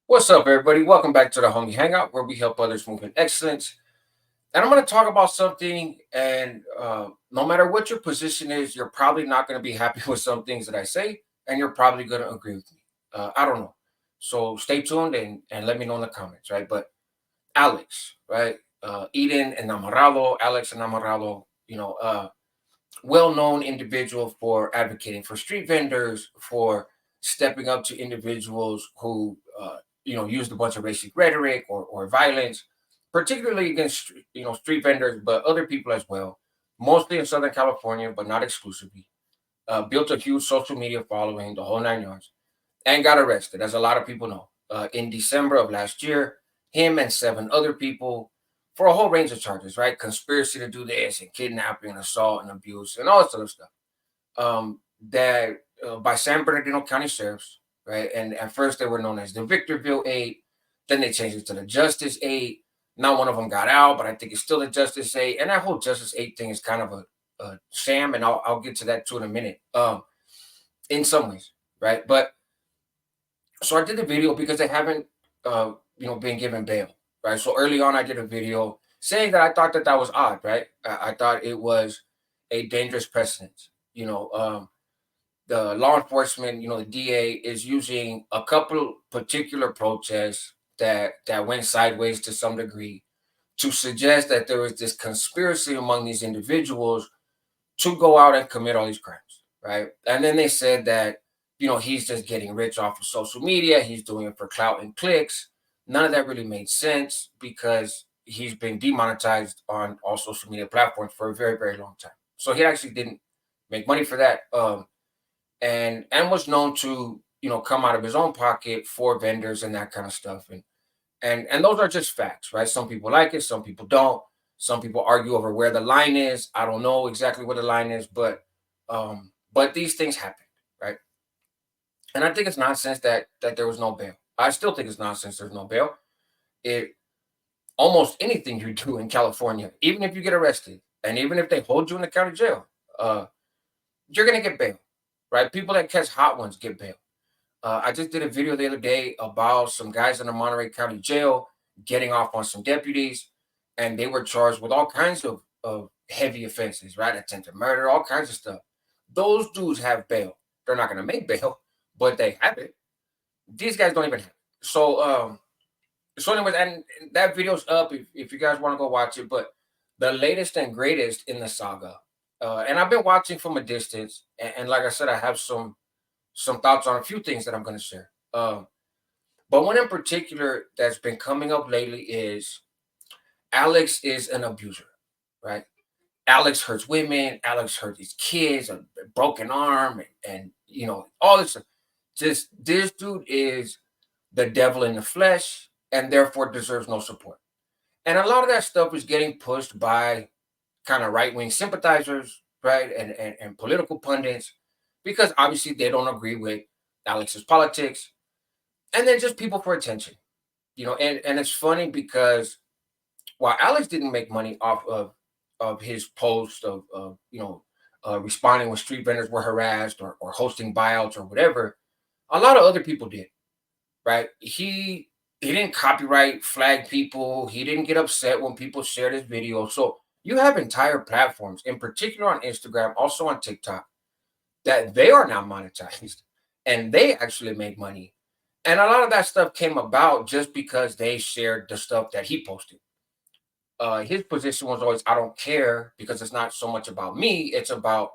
What's up, everybody? Welcome back to the Homie Hangout, where we help others move in excellence. And I'm going to talk about something, and no matter what your position is, you're probably not going to be happy with some things that I say, and you're probably going to agree with me. I don't know. So stay tuned and let me know in the comments, right? But Alex, right? Edin Enamorado, Alex Enamorado, well-known individual for advocating for street vendors, for stepping up to individuals who used a bunch of racist rhetoric or violence, particularly against street vendors, but other people as well, mostly in Southern California, but not exclusively. Built a huge social media following, the whole 9 yards, and got arrested, as a lot of people know, in December of last year. Him and seven other people for a whole range of charges, right? Conspiracy to do this and kidnapping, assault, and abuse, and all this other stuff. That By San Bernardino County sheriffs, right? And at first they were known as the Victorville Eight. Then they changed it to the Justice Eight. Now one of them got out, but I think it's still the Justice Eight. And that whole Justice Eight thing is kind of a sham, and I'll get to that too in a minute. In some ways, right? But so I did the video because they haven't, been given bail, right? So early on, I did a video saying that I thought that that was odd, right? I thought it was a dangerous precedent. The law enforcement, the DA is using a couple particular protests that went sideways to some degree to suggest that there was this conspiracy among these individuals to go out and commit all these crimes, right? And then they said that, he's just getting rich off of social media. He's doing it for clout and clicks. None of that really made sense because he's been demonetized on all social media platforms for a very, very long time. So he actually didn't make money for that. And was known to, come out of his own pocket for vendors and that kind of stuff. And those are just facts, right? Some people like it, some people don't. Some people argue over where the line is. I don't know exactly where the line is, but these things happen, right? And I think it's nonsense that there was no bail. I still think it's nonsense there's no bail. It Almost anything you do in California, even if you get arrested, and even if they hold you in the county jail, uh, you're gonna get bail, right? People that catch hot ones get bail. I just did a video the other day about some guys in the Monterey County Jail getting off on some deputies, and they were charged with all kinds of heavy offenses, right? Attempted murder, all kinds of stuff. Those dudes have bail. They're not going to make bail, but they have it. These guys don't even have it. Anyways, and that video's up if you guys want to go watch it. But the latest and greatest in the saga, and I've been watching from a distance, and like I said, I have some thoughts on a few things that I'm going to share. But one in particular that's been coming up lately is Alex is an abuser, right? Alex hurts women. Alex hurts his kids, a broken arm, and all this. Just this dude is the devil in the flesh, and therefore deserves no support. And a lot of that stuff is getting pushed by kind of right wing sympathizers, right, and political pundits, because obviously they don't agree with Alex's politics, and then just people for attention, and it's funny because while Alex didn't make money off of his post of responding when street vendors were harassed or hosting buyouts or whatever, a lot of other people did, right? He didn't copyright flag people. He didn't get upset when people shared his video. So you have entire platforms, in particular on Instagram, also on TikTok, that they are now monetized and they actually make money. And a lot of that stuff came about just because they shared the stuff that he posted. His position was always, I don't care because it's not so much about me, it's about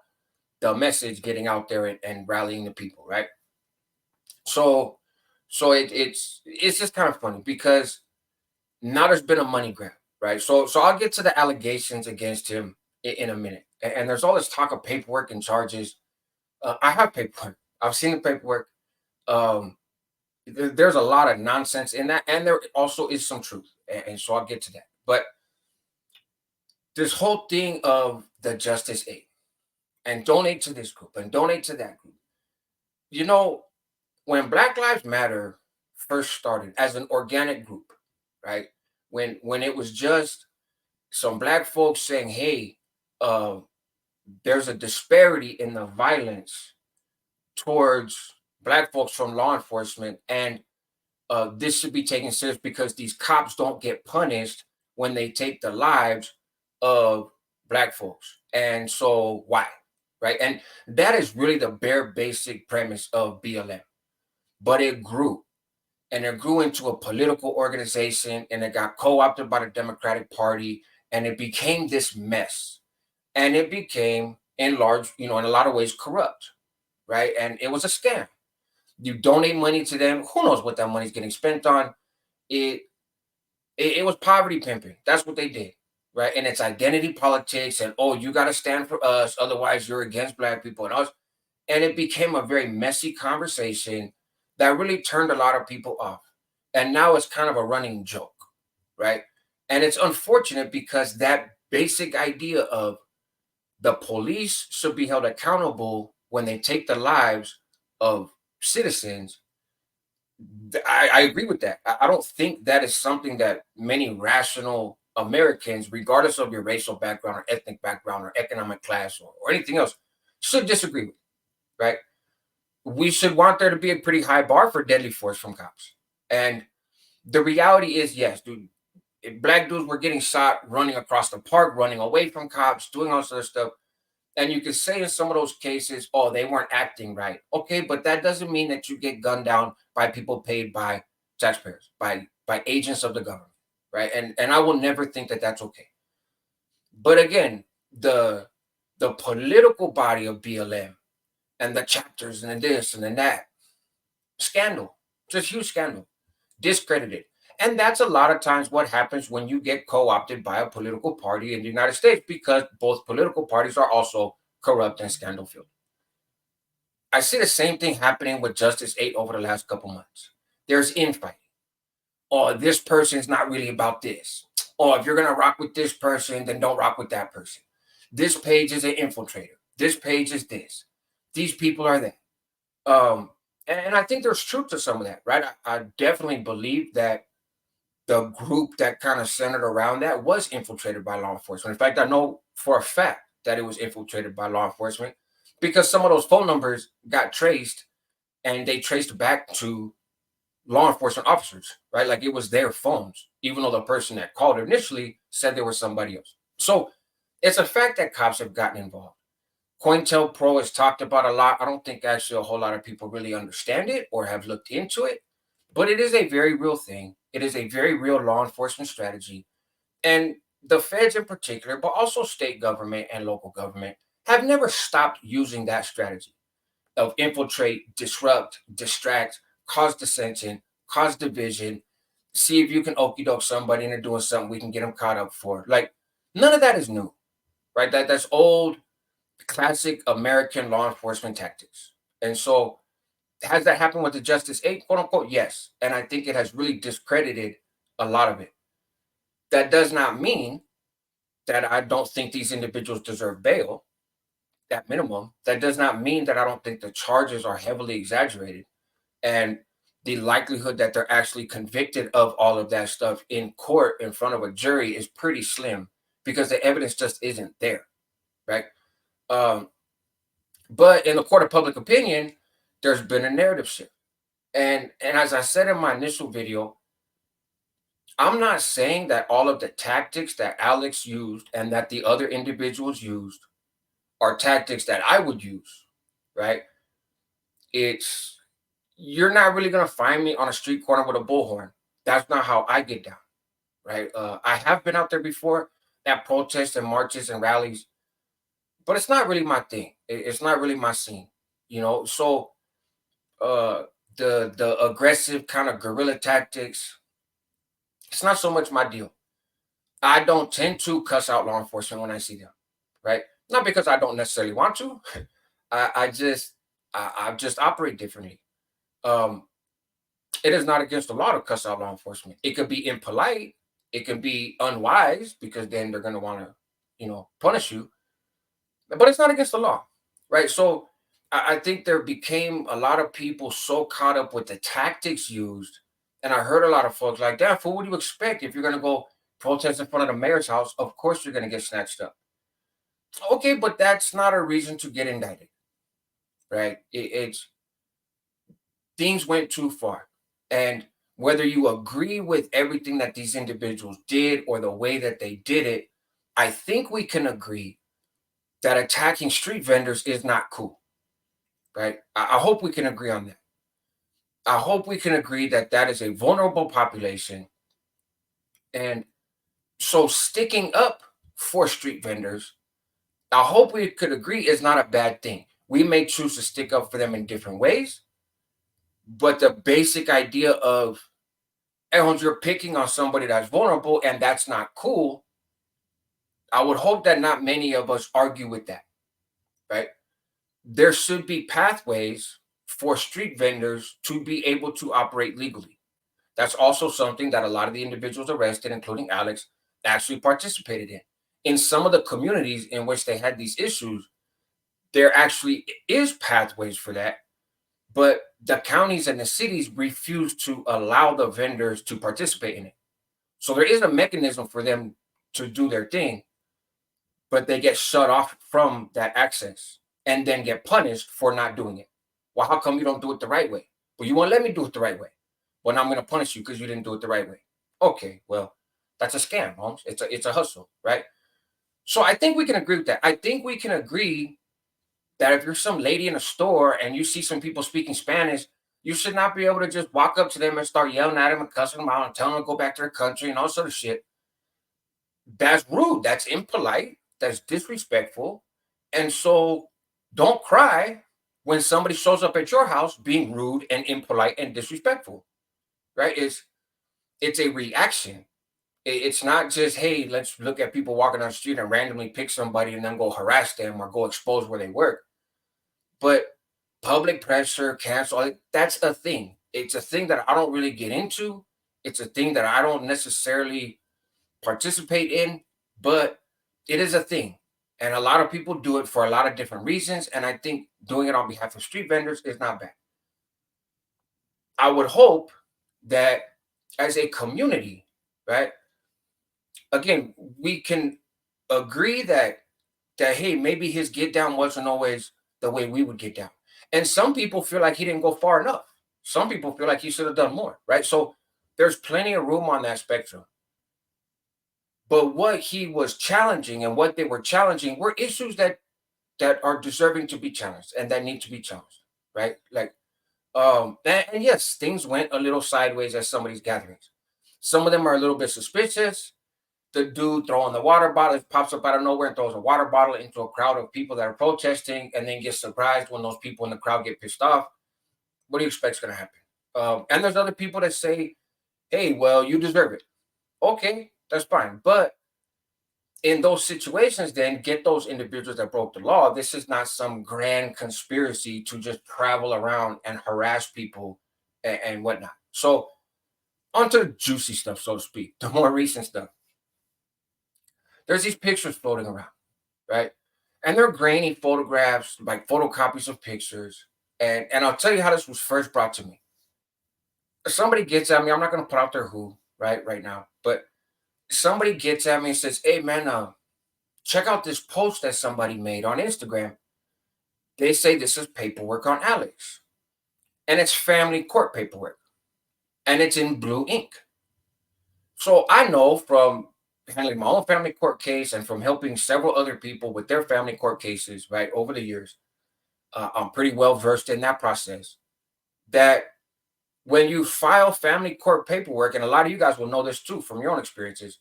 the message getting out there and rallying the people, right? So it's just kind of funny because now there's been a money grab, right? So I'll get to the allegations against him in a minute. And there's all this talk of paperwork and charges. I have paperwork. I've seen the paperwork. Um, there's a lot of nonsense in that, and there also is some truth, and so I'll get to that. But this whole thing of the Justice Aid and donate to this group and donate to that group, you know, when Black Lives Matter first started as an organic group, right? When it was just some black folks saying, "Hey, uh, there's a disparity in the violence towards black folks from law enforcement," and this should be taken serious because these cops don't get punished when they take the lives of black folks. And so why? Right. And that is really the bare basic premise of BLM. But it grew, and it grew into a political organization, and it got co-opted by the Democratic Party, and it became this mess. And it became in large, in a lot of ways corrupt, right? And it was a scam. You donate money to them, who knows what that money's getting spent on. It it was poverty pimping. That's what they did, right? And it's identity politics, and oh, you got to stand for us, otherwise you're against black people and us. And it became a very messy conversation that really turned a lot of people off. And now it's kind of a running joke, right? And it's unfortunate because that basic idea of the police should be held accountable when they take the lives of citizens. I agree with that. I don't think that is something that many rational Americans, regardless of your racial background or ethnic background or economic class or anything else, should disagree with, right? We should want there to be a pretty high bar for deadly force from cops. And the reality is, yes, dude, black dudes were getting shot running across the park, running away from cops, doing all sort of stuff. And you could say in some of those cases, oh, they weren't acting right. Okay, but that doesn't mean that you get gunned down by people paid by taxpayers, by agents of the government, right? And I will never think that that's okay. But again, the political body of BLM and the chapters and the this and the that, scandal, just huge scandal, discredited. And that's a lot of times what happens when you get co-opted by a political party in the United States, because both political parties are also corrupt and scandal filled. I see the same thing happening with Justice 8 over the last couple months. There's infighting. Oh, this person's not really about this. Oh, if you're going to rock with this person, then don't rock with that person. This page is an infiltrator. This page is this. These people are that. And I think there's truth to some of that, right? I definitely believe that the group that kind of centered around that was infiltrated by law enforcement. In fact, I know for a fact that it was infiltrated by law enforcement because some of those phone numbers got traced, and they traced back to law enforcement officers, right? Like it was their phones, even though the person that called initially said there was somebody else. So it's a fact that cops have gotten involved. COINTELPRO is talked about a lot. I don't think actually a whole lot of people really understand it or have looked into it, but it is a very real thing. It is a very real law enforcement strategy. And the feds in particular, but also state government and local government, have never stopped using that strategy of infiltrate, disrupt, distract, cause dissension, cause division, see if you can okey doke somebody into doing something we can get them caught up for. Like, none of that is new, right? That's old, classic American law enforcement tactics. And so, has that happened with the Justice 8? Quote unquote, yes. And I think it has really discredited a lot of it. That does not mean that I don't think these individuals deserve bail at minimum. That does not mean that I don't think the charges are heavily exaggerated. And the likelihood that they're actually convicted of all of that stuff in court in front of a jury is pretty slim because the evidence just isn't there, right? Um, but in the court of public opinion, there's been a narrative shift. And as I said in my initial video, I'm not saying that all of the tactics that Alex used and that the other individuals used are tactics that I would use, right? It's You're not really gonna find me on a street corner with a bullhorn. That's not how I get down, right? I have been out there before at protests and marches and rallies, but it's not really my thing. It's not really my scene, you know. So uh, the aggressive kind of guerrilla tactics, it's not so much my deal. I don't tend to cuss out law enforcement when I see them, right? Not because I don't necessarily want to. I just operate differently. Um, it is not against the law to cuss out law enforcement. It could be impolite. It can be unwise because then they're going to want to, punish you. But it's not against the law, right? So I think there became a lot of people so caught up with the tactics used, and I heard a lot of folks like, "Damn, fool, what do you expect if you're going to go protest in front of the mayor's house? Of course you're going to get snatched up." Okay, but that's not a reason to get indicted, right? It's Things went too far. And whether you agree with everything that these individuals did or the way that they did it, I think we can agree that attacking street vendors is not cool, right? I hope we can agree on that. I hope we can agree that that is a vulnerable population. And so sticking up for street vendors, I hope we could agree is not a bad thing. We may choose to stick up for them in different ways, but the basic idea of, hey, you're picking on somebody that's vulnerable and that's not cool. I would hope that not many of us argue with that, right? There should be pathways for street vendors to be able to operate legally. That's also something that a lot of the individuals arrested, including Alex, actually participated in. In some of the communities in which they had these issues, there actually is pathways for that, but the counties and the cities refuse to allow the vendors to participate in it. So there is a mechanism for them to do their thing, but they get shut off from that access and then get punished for not doing it. Well, how come you don't do it the right way? Well, you won't let me do it the right way. Well, now I'm going to punish you because you didn't do it the right way. Okay, well, that's a scam, Holmes. It's a hustle, right? So I think we can agree with that. I think we can agree that if you're some lady in a store and you see some people speaking Spanish, you should not be able to just walk up to them and start yelling at them and cussing them out and telling them to go back to their country and all sort of shit. That's rude. That's impolite. That's disrespectful. And so don't cry when somebody shows up at your house being rude and impolite and disrespectful, right? It's a reaction. It's not just, hey, let's look at people walking down the street and randomly pick somebody and then go harass them or go expose where they work. But public pressure, cancel, that's a thing. It's a thing that I don't really get into. It's a thing that I don't necessarily participate in, but it is a thing. And a lot of people do it for a lot of different reasons. And I think doing it on behalf of street vendors is not bad. I would hope that as a community, right? Again, we can agree that hey, maybe his get down wasn't always the way we would get down. And some people feel like he didn't go far enough. Some people feel like he should have done more, right? So there's plenty of room on that spectrum. But what he was challenging and what they were challenging were issues that are deserving to be challenged and that need to be challenged, right? Like, and yes, things went a little sideways at some of these gatherings. Some of them are a little bit suspicious. The dude throwing the water bottle pops up out of nowhere and throws a water bottle into a crowd of people that are protesting, and then gets surprised when those people in the crowd get pissed off. What do you expect is going to happen? And there's other people that say, "Hey, well, you deserve it." Okay, that's fine, but in those situations, then get those individuals that broke the law. This is not some grand conspiracy to just travel around and harass people and whatnot. So, onto the juicy stuff, so to speak, the more recent stuff. There's these pictures floating around, right? And they're grainy photographs, like photocopies of pictures. And I'll tell you how this was first brought to me. Somebody gets at me. I'm not going to put out there who, right now, but somebody gets at me and says, "Hey, man, check out this post that somebody made on Instagram. They say this is paperwork on Alex, and it's family court paperwork, and it's in blue ink." So I know from handling my own family court case and from helping several other people with their family court cases, right, over the years, I'm pretty well versed in that process. That when you file family court paperwork, and a lot of you guys will know this too from your own experiences,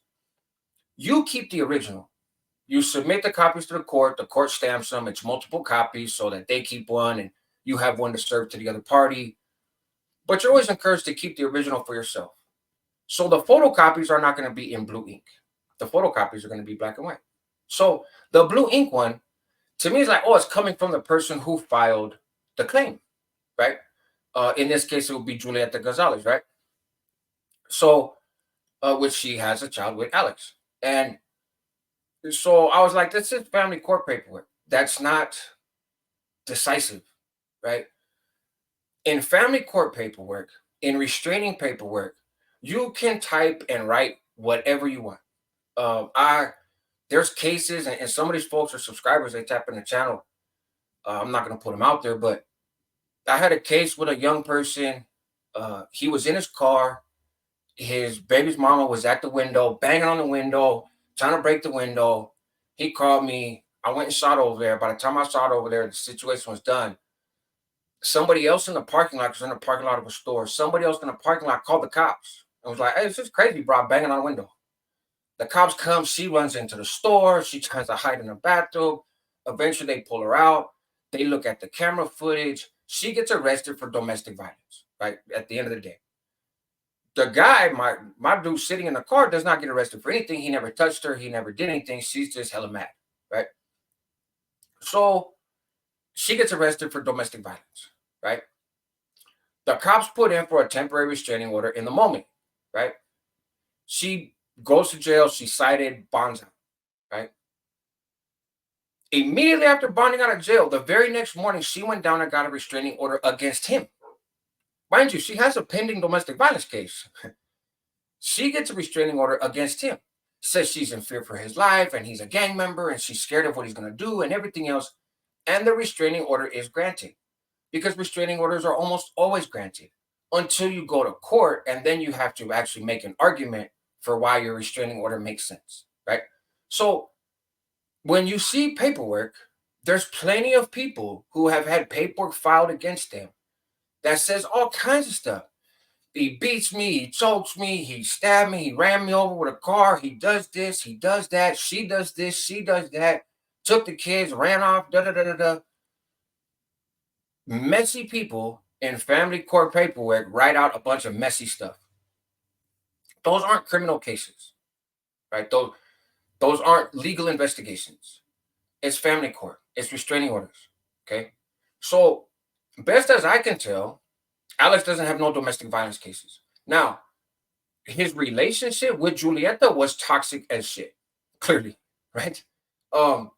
you keep the original. You submit the copies to the court stamps them, it's multiple copies so that they keep one and you have one to serve to the other party. But you're always encouraged to keep the original for yourself. So the photocopies are not going to be in blue ink. The photocopies are going to be black and white. So the blue ink one, to me, is like, oh, it's coming from the person who filed the claim, right? In this case, it would be Julieta Gonzalez, right? So, which she has a child with Alex. And so I was like, this is family court paperwork. That's not decisive, right? In family court paperwork, in restraining paperwork, you can type and write whatever you want. I There's cases, and some of these folks are subscribers. They tap in the channel. I'm not going to put them out there, but I had a case with a young person. He was in his car. his baby's mama was at the window, banging on the window, trying to break the window. He called me. I went and shot over there. By the time I shot over there, the situation was done. Somebody else in the parking lot, was in the parking lot of a store. Somebody else in the parking lot called the cops and was like, "Hey, this is crazy, bro, banging on the window." The cops come. She runs into the store. She tries to hide in the bathroom. Eventually, they pull her out. They look at the camera footage. She gets arrested for domestic violence, right? At the end of the day. The guy, my dude sitting in the car, does not get arrested for anything. He never touched her. He never did anything. She's just hella mad, right? So she gets arrested for domestic violence, right? The cops put in for a temporary restraining order in the moment, right? She goes to jail. She's cited, bonds out, right? Immediately after bonding out of jail, the very next morning, she went down and got a restraining order against him. Mind you, she has a pending domestic violence case. She gets a restraining order against him. Says she's in fear for his life and he's a gang member and she's scared of what he's going to do and everything else. And the restraining order is granted because restraining orders are almost always granted until you go to court, and then you have to actually make an argument for why your restraining order makes sense, right? So when you see paperwork, there's plenty of people who have had paperwork filed against them that says all kinds of stuff. He beats me, he chokes me, he stabbed me, he ran me over with a car, he does this, he does that, she does this, she does that, took the kids, ran off, da da da da da. Messy people in family court paperwork write out a bunch of messy stuff. Those aren't criminal cases, right? Those aren't legal investigations. It's family court, it's restraining orders, okay? So, best as I can tell, Alex doesn't have no domestic violence cases. Now, his relationship with Julieta was toxic as shit, clearly, right? Um,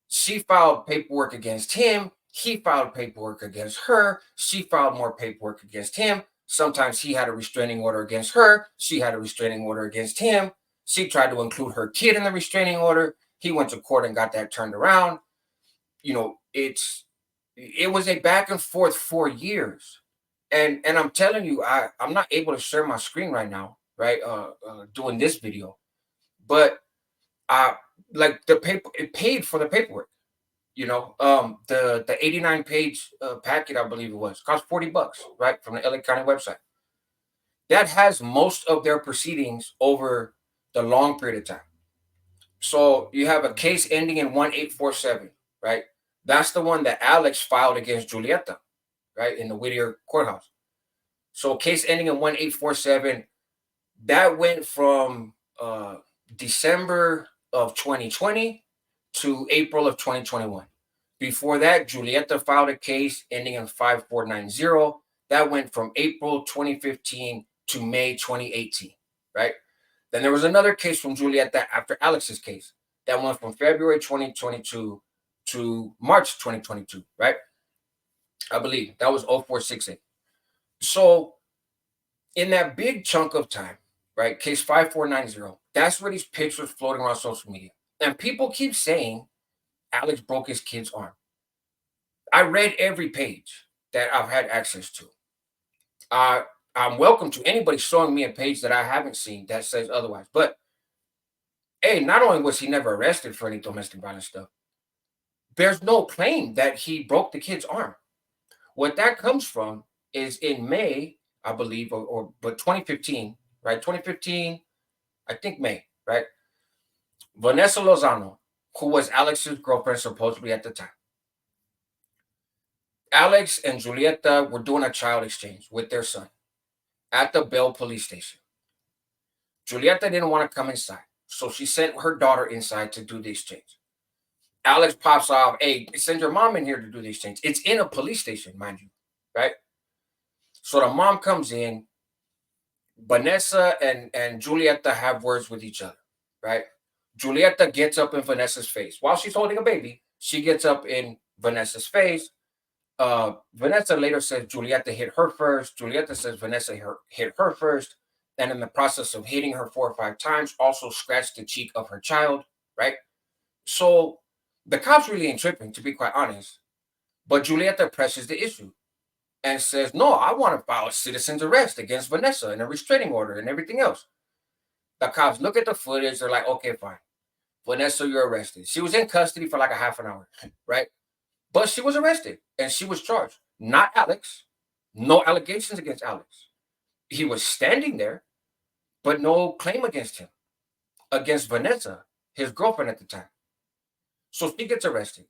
she filed paperwork against him. He filed paperwork against her. She filed more paperwork against him. Sometimes he had a restraining order against her. She had a restraining order against him. She tried to include her kid in the restraining order. He went to court and got that turned around. You know, it was a back and forth for years. And I'm telling you, I'm not able to share my screen right now, right? Doing this video, but I like the paper. It paid for the paperwork. You know, the 89 page packet, I believe it was, cost $40, right, from the LA County website. That has most of their proceedings over the long period of time. So you have a case ending in 1847, right? That's the one that Alex filed against Julieta, right, in the Whittier courthouse. So case ending in 1847, that went from December of 2020 to April of 2021. Before that, Julieta filed a case ending in 5490. That went from April 2015 to May 2018, right? Then there was another case from Julieta after Alex's case. That went from February 2022 to March 2022, right? I believe that was 0468. So in that big chunk of time, right, case 5490, that's where these pictures floating around social media. And people keep saying Alex broke his kid's arm. I read every page that I've had access to. I'm welcome to anybody showing me a page that I haven't seen that says otherwise. But hey, not only was he never arrested for any domestic violence stuff, there's no claim that he broke the kid's arm. What that comes from is in May, I believe, but 2015, right? 2015, I think May, right? Vanessa Lozano, who was Alex's girlfriend supposedly at the time. Alex and Julieta were doing a child exchange with their son at the Bell police station. Julieta didn't want to come inside, so she sent her daughter inside to do the exchange. Alex pops off, "Hey, send your mom in here to do the exchange." It's in a police station, mind you, right? So the mom comes in. Vanessa and Julieta have words with each other, right? Julieta gets up in Vanessa's face. While she's holding a baby, she gets up in Vanessa's face. Vanessa later says Julieta hit her first. Julieta says Vanessa hit her first. And in the process of hitting her 4 or 5 times, also scratched the cheek of her child, right? So the cops really ain't tripping, to be quite honest. But Julieta presses the issue. and says, no, I want to file a citizen's arrest against Vanessa and a restraining order and everything else. The cops look at the footage. They're like, okay, fine. Vanessa, you're arrested. She was in custody for like a half an hour, right? But she was arrested and she was charged. Not Alex. No allegations against Alex. He was standing there, but no claim against him, against Vanessa, his girlfriend at the time. So she gets arrested.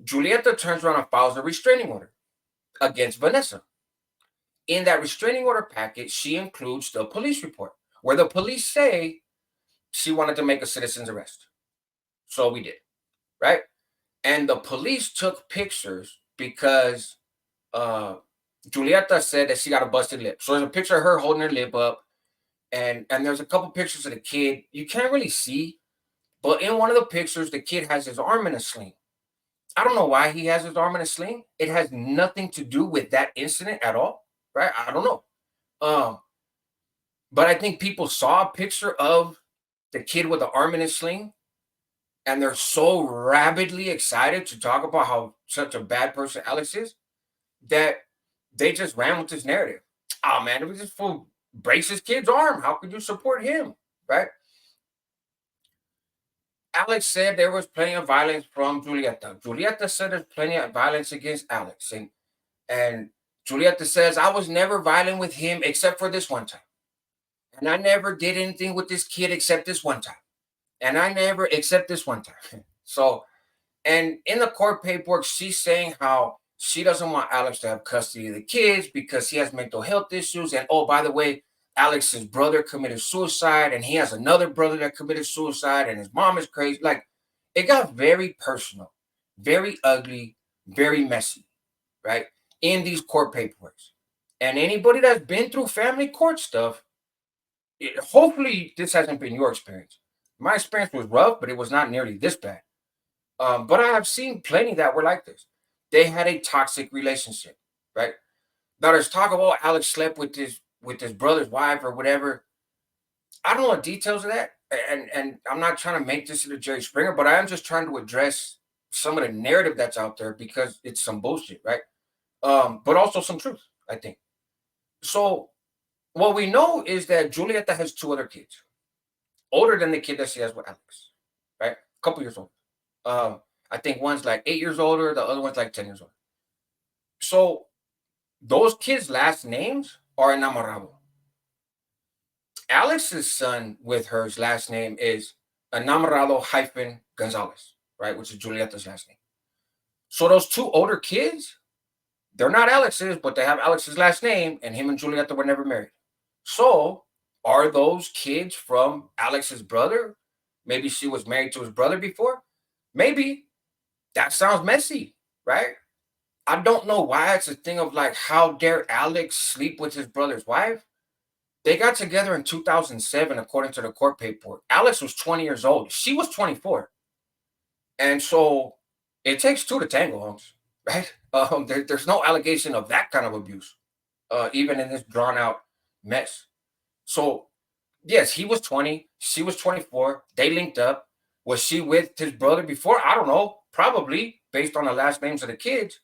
Julieta turns around and files a restraining order against Vanessa. In that restraining order packet, she includes the police report where the police say she wanted to make a citizen's arrest. So we did, right? And the police took pictures because Julieta said that she got a busted lip. So there's a picture of her holding her lip up, and there's a couple pictures of the kid. You can't really see, but in one of the pictures, the kid has his arm in a sling. I don't know why he has his arm in a sling. It has nothing to do with that incident at all, right? I don't know. But I think people saw a picture of the kid with the arm in his sling, and they're so rabidly excited to talk about how such a bad person Alex is that they just ran with this narrative. Oh man, it was just fool breaks his kid's arm. How could you support him, right? Alex said there was plenty of violence from Julieta. Julieta said there's plenty of violence against Alex, and Julieta says I was never violent with him except for this one time, and I never did anything with this kid except this one time, and I never except this one time. So, and in the court paperwork, she's saying how she doesn't want Alex to have custody of the kids because he has mental health issues. And oh, by the way, Alex's brother committed suicide, and he has another brother that committed suicide, and his mom is crazy. Like, it got very personal, very ugly, very messy, right? In these court paperwork. And anybody that's been through family court stuff, hopefully this hasn't been your experience. My experience was rough, but it was not nearly this bad. But I have seen plenty that were like this. They had a toxic relationship, right? Now there's talk about Alex slept with his brother's wife or whatever. I don't know the details of that, and I'm not trying to make this into Jerry Springer, but I am just trying to address some of the narrative that's out there because it's some bullshit, right? But also some truth, I think. So what we know is that Julieta has two other kids, older than the kid that she has with Alex, right? A couple years old. I think one's like 8 years older, the other one's like 10 years old. So those kids' last names are Enamorado. Alex's son with her last name is Enamorado hyphen Gonzalez, right? Which is Julieta's last name. So those two older kids, they're not Alex's, but they have Alex's last name, and him and Julieta were never married. So are those kids from Alex's brother? Maybe she was married to his brother before. Maybe. That sounds messy, right? I don't know why it's a thing of like, how dare Alex sleep with his brother's wife? They got together in 2007, according to the court paperwork. Alex was 20 years old. She was 24. And so it takes two to tango, Holmes, right? There's no allegation of that kind of abuse, even in this drawn out mess. So, yes, he was 20. She was 24. They linked up. Was she with his brother before? I don't know. Probably, based on the last names of the kids.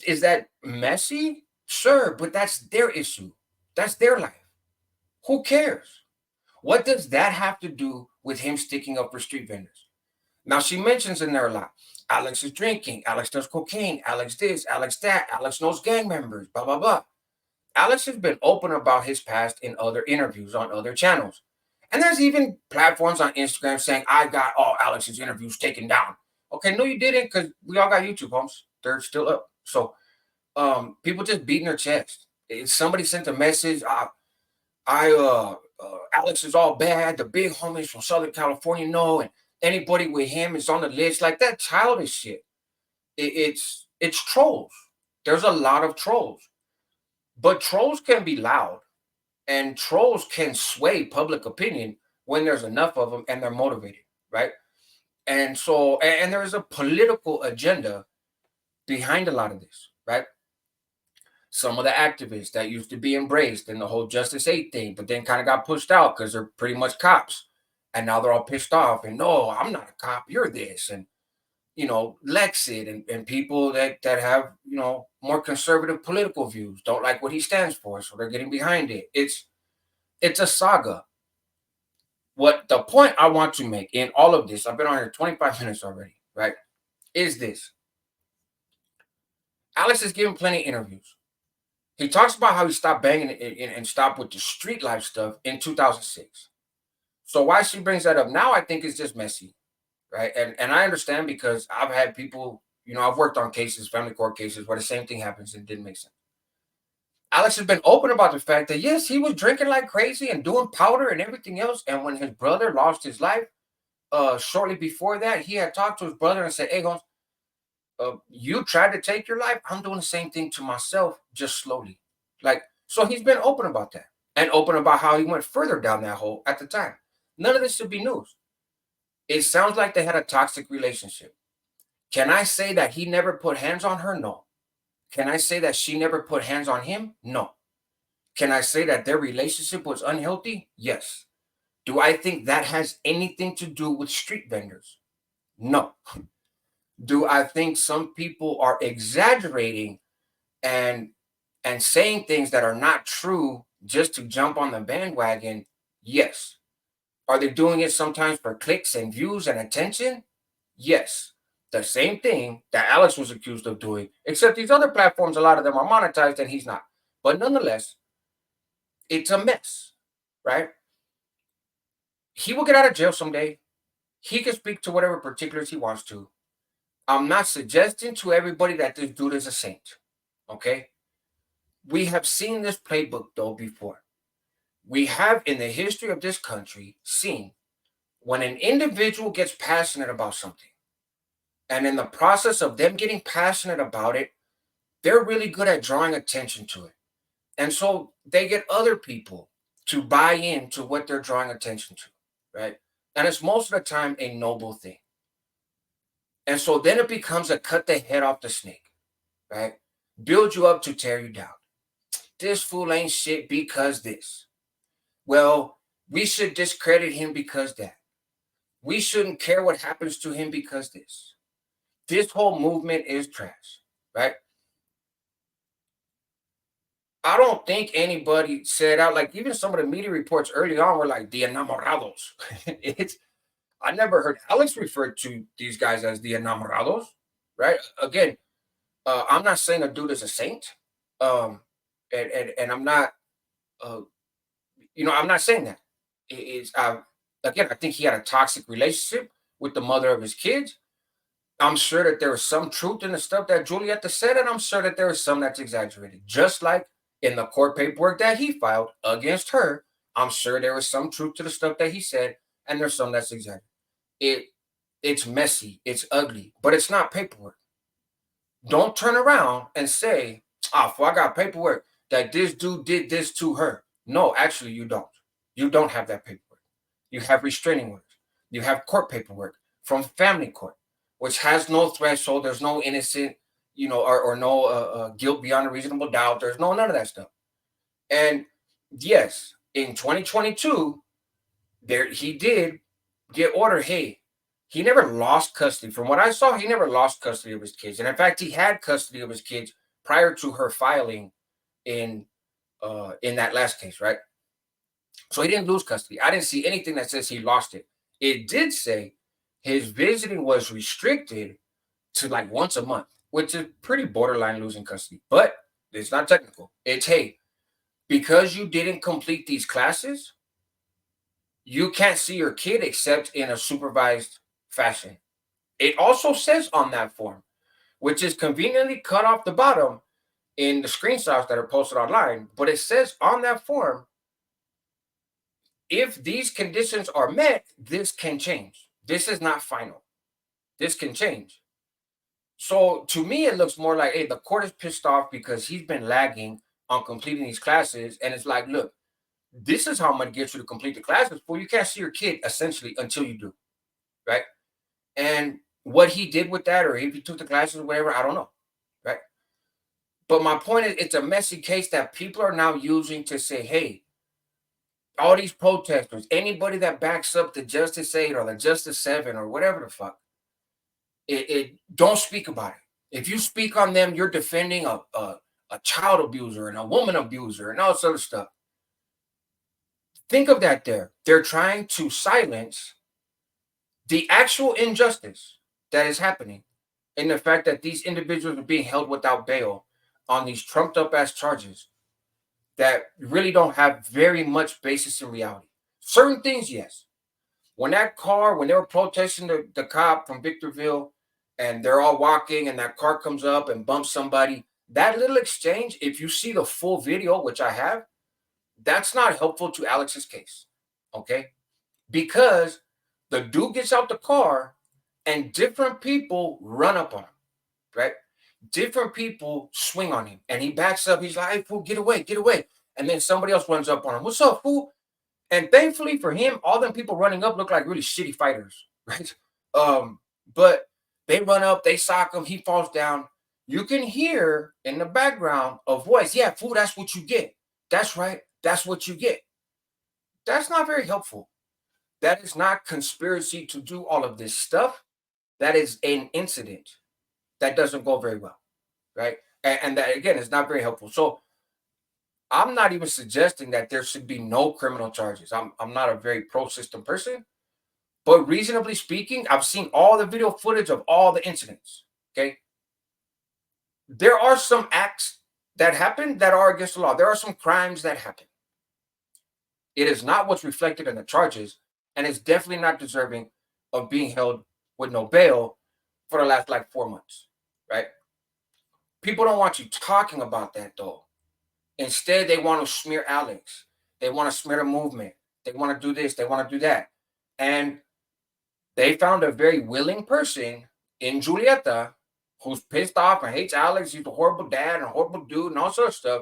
Is that messy? Sure, but that's their issue. That's their life. Who cares? What does that have to do with him sticking up for street vendors? Now, she mentions in there a lot. Alex is drinking. Alex does cocaine. Alex this, Alex that. Alex knows gang members, blah, blah, blah. Alex has been open about his past in other interviews on other channels. And there's even platforms on Instagram saying, I got all Alex's interviews taken down. Okay, no, you didn't, because we all got YouTube, homes. They're still up. So people just beating their chest. If somebody sent a message, Alex is all bad. The big homies from Southern California know, and anybody with him is on the list. Like that childish shit. It's trolls. There's a lot of trolls. But trolls can be loud, and trolls can sway public opinion when there's enough of them and they're motivated, right? And so, and there's a political agenda behind a lot of this, right? Some of the activists that used to be embraced in the whole Justice 8 thing, but then kind of got pushed out because they're pretty much cops. And now they're all pissed off and no, I'm not a cop, you're this. And Lexit and people that have, more conservative political views, don't like what he stands for, so they're getting behind it. It's a saga. What the point I want to make in all of this, I've been on here 25 minutes already, right? Is this Alex is giving plenty of interviews. He talks about how he stopped banging and stopped with the street life stuff in 2006. So why she brings that up now, I think is just messy, right? And I understand because I've had people, I've worked on cases, family court cases, where the same thing happens and it didn't make sense. Alex has been open about the fact that yes, he was drinking like crazy and doing powder and everything else. And when his brother lost his life, shortly before that, he had talked to his brother and said, "Hey, Holmes, you tried to take your life. I'm doing the same thing to myself, just slowly." Like, so he's been open about that and open about how he went further down that hole at the time. None of this should be news. It sounds like they had a toxic relationship. Can I say that he never put hands on her? No. Can I say that she never put hands on him? No. Can I say that their relationship was unhealthy? Yes. Do I think that has anything to do with street vendors? No. Do I think some people are exaggerating and saying things that are not true just to jump on the bandwagon? Yes. Are they doing it sometimes for clicks and views and attention? Yes. The same thing that Alex was accused of doing, except these other platforms, a lot of them are monetized and he's not. But nonetheless, it's a mess, right? He will get out of jail someday. He can speak to whatever particulars he wants to. I'm not suggesting to everybody that this dude is a saint, okay? We have seen this playbook, though, before. We have, in the history of this country, seen when an individual gets passionate about something, and in the process of them getting passionate about it, they're really good at drawing attention to it. And so they get other people to buy into what they're drawing attention to, right? And it's most of the time a noble thing. And so then it becomes a cut the head off the snake, right? Build you up to tear you down. This fool ain't shit because this. Well, we should discredit him because that. We shouldn't care what happens to him because this. This whole movement is trash, right? I don't think anybody said out, like even some of the media reports early on were like the enamorados. it's I never heard Alex refer to these guys as the enamorados, right? Again, I'm not saying a dude is a saint, um, and I'm not, uh, I'm not saying that. Again, I think he had a toxic relationship with the mother of his kids. I'm sure that there was some truth in the stuff that Julieta said, and I'm sure that there was some that's exaggerated. Just like in the court paperwork that he filed against her, I'm sure there was some truth to the stuff that he said, and there's some that's exaggerated. It it's messy, it's ugly, but it's not paperwork. Don't turn around and say, "Oh, I got paperwork that this dude did this to her." No, actually, you don't. You don't have that paperwork. You have restraining orders. You have court paperwork from family court, which has no threshold. There's no innocent, or no guilt beyond a reasonable doubt. There's none of that stuff. And yes, in 2022, there he did get ordered. Hey, he never lost custody. From what I saw, he never lost custody of his kids. And in fact, he had custody of his kids prior to her filing in that last case, right? So he didn't lose custody. I didn't see anything that says he lost it. It did say his visiting was restricted to like once a month, which is pretty borderline losing custody. But it's not technical. It's, hey, because you didn't complete these classes, you can't see your kid except in a supervised fashion. It also says on that form, which is conveniently cut off the bottom in the screenshots that are posted online, but it says on that form, if these conditions are met, this can change. This is not final. This can change. So to me, it looks more like, hey, the court is pissed off because he's been lagging on completing these classes. And it's like, look, this is how I'm going to get you to complete the classes. Well, you can't see your kid essentially until you do, right? And what he did with that, or if he took the classes or whatever, I don't know, right? But my point is, it's a messy case that people are now using to say, hey, all these protesters, anybody that backs up the Justice 8 or the Justice 7 or whatever the fuck, don't speak about it. If you speak on them, you're defending a child abuser and a woman abuser and all this other stuff. Think of that there. They're trying to silence the actual injustice that is happening in the fact that these individuals are being held without bail on these trumped up ass charges that really don't have very much basis in reality. Certain things, yes. When they were protesting the cop from Victorville and they're all walking and that car comes up and bumps somebody, that little exchange, if you see the full video, which I have, that's not helpful to Alex's case. Okay? Because the dude gets out the car and different people run up on him, right? Different people swing on him and he backs up. He's like, hey, fool, get away, get away. And then somebody else runs up on him. What's up, fool? And thankfully for him, all them people running up look like really shitty fighters, right? But they run up, they sock him, he falls down. You can hear in the background a voice, yeah, fool, that's what you get. That's right, that's what you get. That's not very helpful. That is not conspiracy to do all of this stuff. That is an incident that doesn't go very well, right? And that, again, is not very helpful. So I'm not even suggesting that there should be no criminal charges. I'm not a very pro-system person. But reasonably speaking, I've seen all the video footage of all the incidents, okay? There are some acts that happen that are against the law. There are some crimes that happen. It is not what's reflected in the charges, and it's definitely not deserving of being held with no bail for the last like 4 months, right? People don't want you talking about that though. Instead, they want to smear Alex. They want to smear the movement. They want to do this. They want to do that. And they found a very willing person in Julieta who's pissed off and hates Alex. He's a horrible dad and a horrible dude and all sorts of stuff.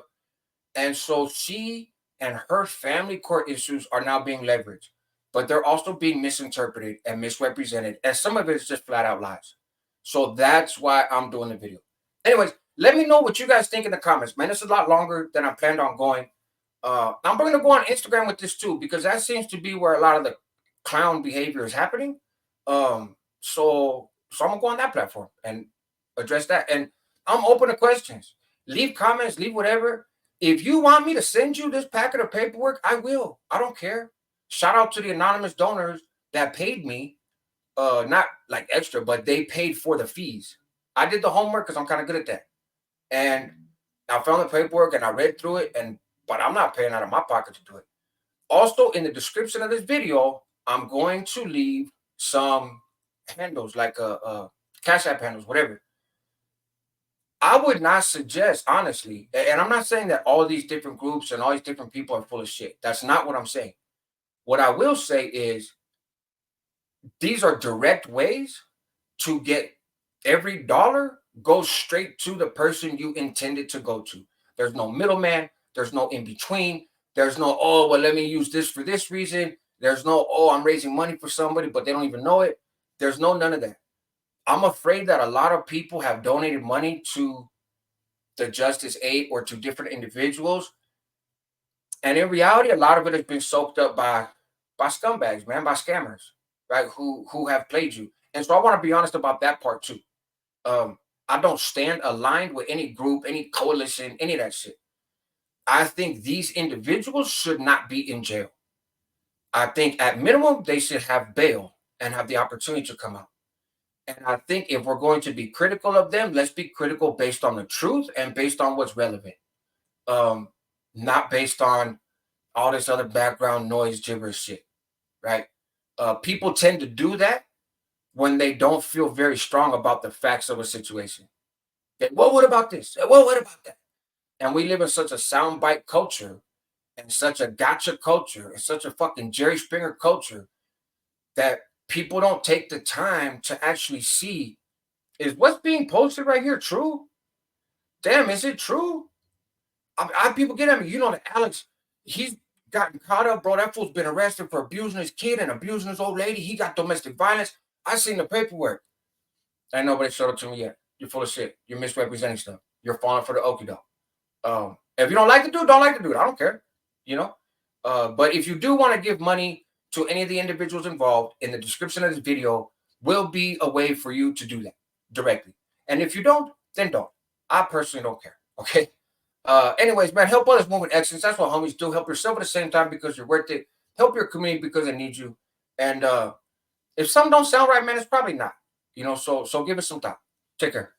And so she and her family court issues are now being leveraged, but they're also being misinterpreted and misrepresented. And some of it is just flat out lies. So that's why I'm doing the video. Anyways, let me know what you guys think in the comments. Man, it's a lot longer than I planned on going. I'm going to go on Instagram with this too, because that seems to be where a lot of the clown behavior is happening. So I'm going to go on that platform and address that. And I'm open to questions. Leave comments, leave whatever. If you want me to send you this packet of paperwork, I will. I don't care. Shout out to the anonymous donors that paid me. Not like extra, but they paid for the fees. I did the homework because I'm kind of good at that. And I found the paperwork and I read through it, but I'm not paying out of my pocket to do it. Also, in the description of this video, I'm going to leave some handles, like CashApp handles, whatever. I would not suggest, honestly, and I'm not saying that all these different groups and all these different people are full of shit. That's not what I'm saying. What I will say is these are direct ways to get every dollar goes straight to the person you intended to go to. There's no middleman. There's no in between. There's no, oh, well, let me use this for this reason. There's no, oh, I'm raising money for somebody, but they don't even know it. There's no none of that. I'm afraid that a lot of people have donated money to the Justice Aid or to different individuals. And in reality, a lot of it has been soaked up by scumbags, man, by scammers, right? Who have played you. And so I want to be honest about that part too. I don't stand aligned with any group, any coalition, any of that shit. I think these individuals should not be in jail. I think at minimum, they should have bail and have the opportunity to come out. And I think if we're going to be critical of them, let's be critical based on the truth and based on what's relevant. Not based on all this other background noise, gibberish shit, right? People tend to do that when they don't feel very strong about the facts of a situation. Okay, well, what about this? Well, what about that? And we live in such a soundbite culture and such a gotcha culture and such a fucking Jerry Springer culture that people don't take the time to actually see, is what's being posted right here true? Damn, is it true? People get at me, you know that Alex, he's gotten caught up, bro. That fool's been arrested for abusing his kid and abusing his old lady. He got domestic violence. I seen the paperwork. Ain't nobody showed it to me yet. You're full of shit. You're misrepresenting stuff. You're falling for the okie doke. If you don't like the dude, don't like the dude. I don't care. You know? But if you do want to give money to any of the individuals involved, in the description of this video, will be a way for you to do that directly. And if you don't, then don't. I personally don't care. Okay. Anyways, man, help others move with excellence. That's what homies do. Help yourself at the same time because you're worth it. Help your community because they need you. And if something don't sound right, man, it's probably not. So give it some thought. Take care.